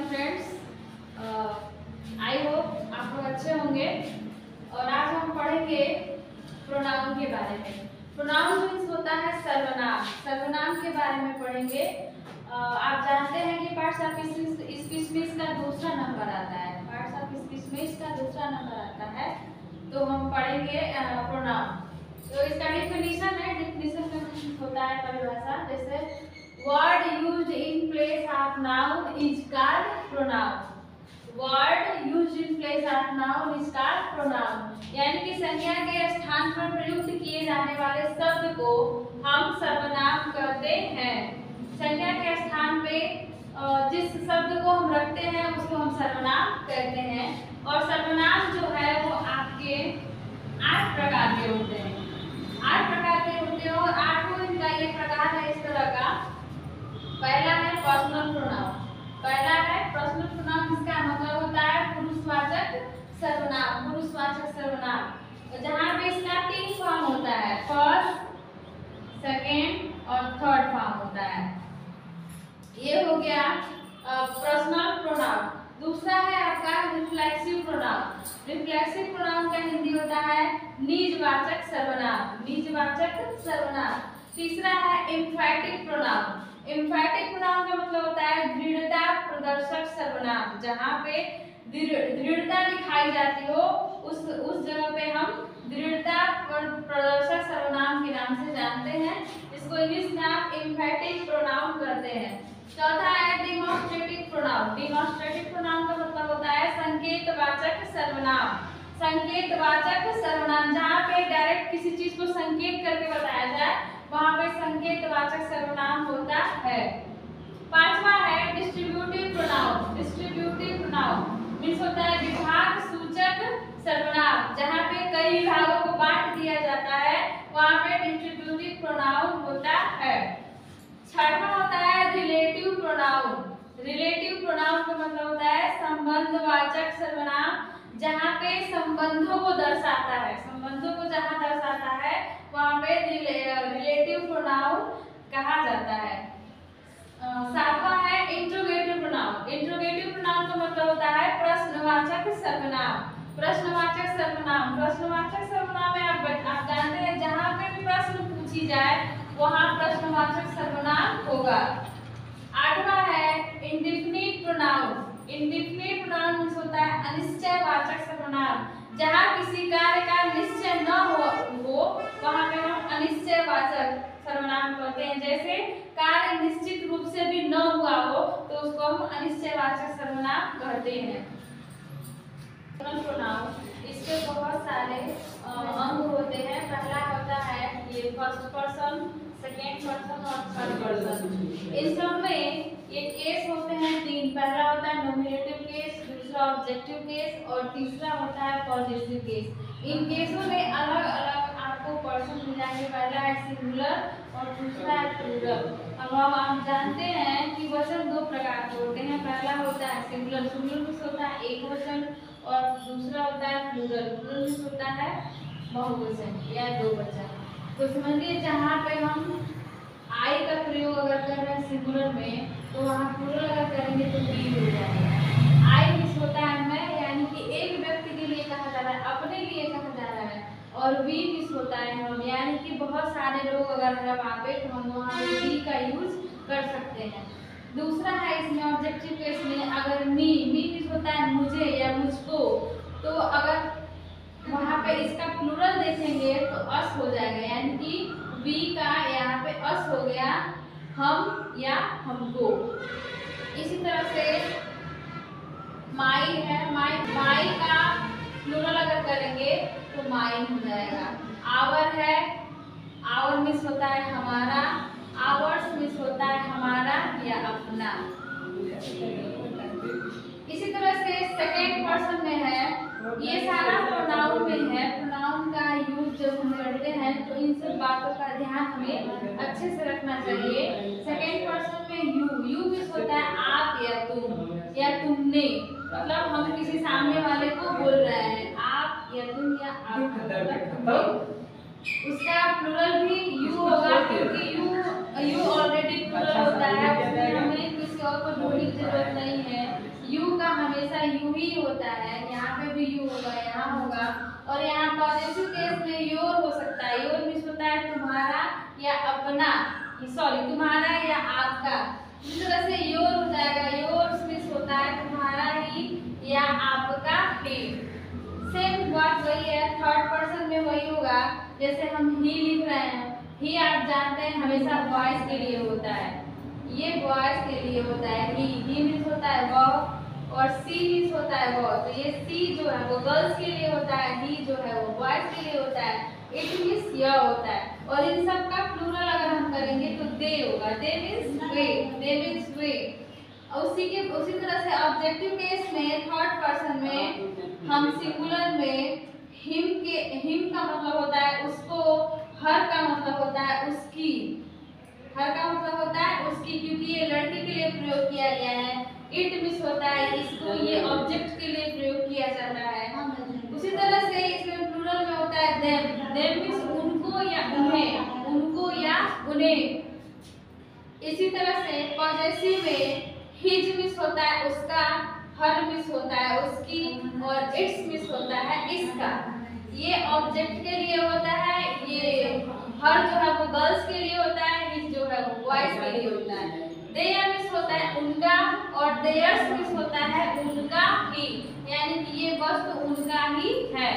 Friends, I hope आप लोग अच्छे होंगे। और आज हम पढ़ेंगे प्रोनाउन के बारे में। प्रोनाउन मीन्स होता है सर्वनाम। सर्वनाम के बारे में पढ़ेंगे। आप जानते हैं कि पार्ट्स ऑफ स्पीच में इसका दूसरा नंबर आता है। पार्ट्स ऑफ स्पीच में इसका दूसरा नंबर आता है। तो हम पढ़ेंगे प्रोनाउन। तो इसका डिफिनीशन है। डिफिनीशन में होता है परिभाषा, जैसे word used in place of noun is called pronoun. Word used in place of noun is called pronoun. यानी कि संज्ञा के स्थान पर प्रयुक्त किए जाने वाले शब्द को हम सर्वनाम कहते हैं। संज्ञा के स्थान पे जिस शब्द को हम रखते हैं उसको हम सर्वनाम कहते हैं। और सर्वनाम जो है वो आपके 8 प्रकार के होते हैं। 8 प्रकार के होते हैं और 8 इनका ये प्रकार है इस तरह का। पहला है पर्सनल प्रोनाउन। पहला है पर्सनल प्रोनाउन। इसका मतलब होता है पुरुषवाचक सर्वनाम। पुरुषवाचक सर्वनाम जहाँ पे इसका 3 फॉर्म होता है, फर्स्ट, सेकेंड और थर्ड फॉर्म होता है। ये हो गया पर्सनल प्रोनाउन। दूसरा है आपका रिफ्लेक्सिव प्रोनाउन। रिफ्लेक्सिव प्रोनाउन का हिंदी होता है निजवाचक सर्वनाम। निजवाचक सर्वनाम। तीसरा है एम्फैटिक प्रोनाउन। एम्फैटिक प्रोनाउन का मतलब होता है दृढ़ता प्रदर्शक सर्वनाम। जहाँ पे दृढ़ता दिखाई जाती हो उस जगह पे हम दृढ़ता प्रदर्शक सर्वनाम के नाम से जानते हैं। इसको इंग्लिश में आप एम्फैटिक प्रोनाउन कहते हैं। चौथा है डिमॉन्स्ट्रेटिव प्रोनाउन। डिमॉन्स्ट्रेटिव प्रोनाउन का मतलब होता है संकेतवाचक सर्वनाम। संकेतवाचक सर्वनाम जहाँ पे डायरेक्ट किसी चीज को संकेत करके बताया जाए वहाँ पे संकेतवाचक सर्वनाम होता है। पांचवा है distributive pronoun. Distributive pronoun means होता है विभाग सूचक सर्वनाम। जहाँ पे कई विभागों को बांट दिया जाता है वहाँ पे डिस्ट्रीब्यूटिव प्रोनाउन होता है। छठवां होता है रिलेटिव प्रोनाउन। रिलेटिव प्रोनाउन का मतलब होता है संबंधवाचक सर्वनाम। जहाँ पे संबंधों को दर्शाता है, संबंधों को जहाँ दर्शाता है वहाँ पे रिलेटिव प्रोनाउन कहा जाता है। सातवां है इंट्रोगेटिव प्रोनाउन। इंट्रोगेटिव प्रोनाउन का मतलब होता है प्रश्नवाचक सर्वनाम। प्रश्नवाचक सर्वनाम। प्रश्नवाचक सर्वनाम में आप जानते हैं जहाँ पे भी प्रश्न पूछी जाए वहाँ प्रश्नवाचक सर्वनाम होगा। आठवां है इंडेफिनिट प्रोनाउन। इंडेफिनिट प्रोनाउन होता है अनिश्चयवाचक सर्वनाम। जहाँ किसी कार्य का निश्चय न हो वहाँ पे हम अनिश्चयवाचक सर्वनाम कहते हैं। जैसे कार्य निश्चित रूप से भी न हुआ हो तो उसको हम अनिश्चयवाचक सर्वनाम कहते हैं। प्रोनाउन इसके बहुत सारे अंग होते हैं। पहला होता है ये फर्स्ट पर्सन, सेकेंड पर्सन और थर्ड पर्सन। इन सब में ये केस होते हैं 3। पहला होता है नॉमिनेटिव केस, दूसरा ऑब्जेक्टिव केस और तीसरा होता है पॉजिटिव केस। इन केसों में अलग अलग आपको पर्सन मिल जाएंगे। पहला है सिंगुलर और दूसरा है प्लूरल। अब आप जानते हैं कि वचन 2 प्रकार के होते हैं। पहला होता है सिंगुलर। सिंगुलर होता है एक वचन और दूसरा होता है प्लूरल। प्लूरल होता है बहुवचन या 2 वचन। तो समझिए जहाँ पे हम आई का प्रयोग अगर कर रहे हैं सिंगुलर में तो वहाँ प्लूरल अगर करेंगे तो वी हो जाएगा। आई मिस होता है मैं, यानी कि एक व्यक्ति के लिए कहा जा रहा है, अपने लिए कहा जा रहा है। और वी मिस होता है हम, यानी कि बहुत सारे लोग अगर है वहाँ पे तो हम वहाँ पे वी का यूज कर सकते हैं। दूसरा है इसमें ऑब्जेक्टिव केस में अगर मी मिस होता है मुझे या मुझको, तो अगर वहाँ पे इसका प्लूरल देखेंगे तो अस हो जाएगा, यानी कि वी का यहाँ पे अस हो गया, हम या हमको। इसी तरह से माई है, माई का प्लूरल अगर करेंगे तो माइन हो जाएगा। आवर है, आवर मिस होता है हमारा, आवर्स मिस होता है हमारा या अपना। इसी तरह से सेकेंड पर्सन में है, ये सारा प्रोनाउन में है। प्रोनाउन का यूज जब हम करते हैं तो इन सब बातों का ध्यान हमें अच्छे से रखना चाहिए। सेकेंड पर्सन में यू मिस होता है आप या तुम या तुमने। मतलब हम किसी सामने वाले को बोल रहे हैं, आप या तुम या आप। उसका प्लूरल भी यू होगा क्योंकि यू ऑलरेडी प्लूरल होता है। उसमें हमें किसी और को जोड़ने की जरूरत नहीं है। होगा। और यहाँ पॉजिटिव केस में योर हो सकता है। योर मीन्स होता है तुम्हारा या अपना, सॉरी तुम्हारा या आपका। इस तरह से योर हो जाएगा। योर मीन्स होता है तुम्हारा ही या आपका ही। सेम बात वही है, थर्ड पर्सन में वही होगा। जैसे हम ही लिख रहे हैं, ही आप जानते हैं हमेशा बॉयज के लिए होता है, ये बॉयज के लिए होता है। ही मीन्स होता है वह, और सी मीन्स होता है वो। तो ये सी जो है वो गर्ल्स के लिए होता है, ही जो है वो बॉयज के लिए होता है, इट मीन्स यह होता है। और इन सब का प्लूरल अगर हम करेंगे तो दे होगा। दे मीन्स वे, दे मीन्स वे। उसी तरह से ऑब्जेक्टिव केस में थर्ड पर्सन में हम सिंगुलर में हिम का मतलब होता है उसको, हर का मतलब होता है उसकी, हर का मतलब होता है उसकी, क्योंकि ये लड़की के लिए प्रयोग किया गया है। इट मीन्स होता है इसको, ये ऑब्जेक्ट के लिए प्रयोग किया जाता है। उसी तरह से इसमें प्लूरल में होता है देम। देम मीन्स उनको या उन्हें, उनको या उन्हें। इसी तरह से पॉजेसिव में हिज मीन्स होता है उसका, हर मीन्स होता है उसकी, और इट्स मीन्स होता है इसका। ये ऑब्जेक्ट के लिए होता है, ये हर जो है वो गर्ल्स के लिए होता है, हिज जो है वो बॉयज के लिए होता है। देयर मीन्स होता है उनका, और देयर्स मीन्स होता है उनका ही, यानी कि ये वस्तु उनका ही है।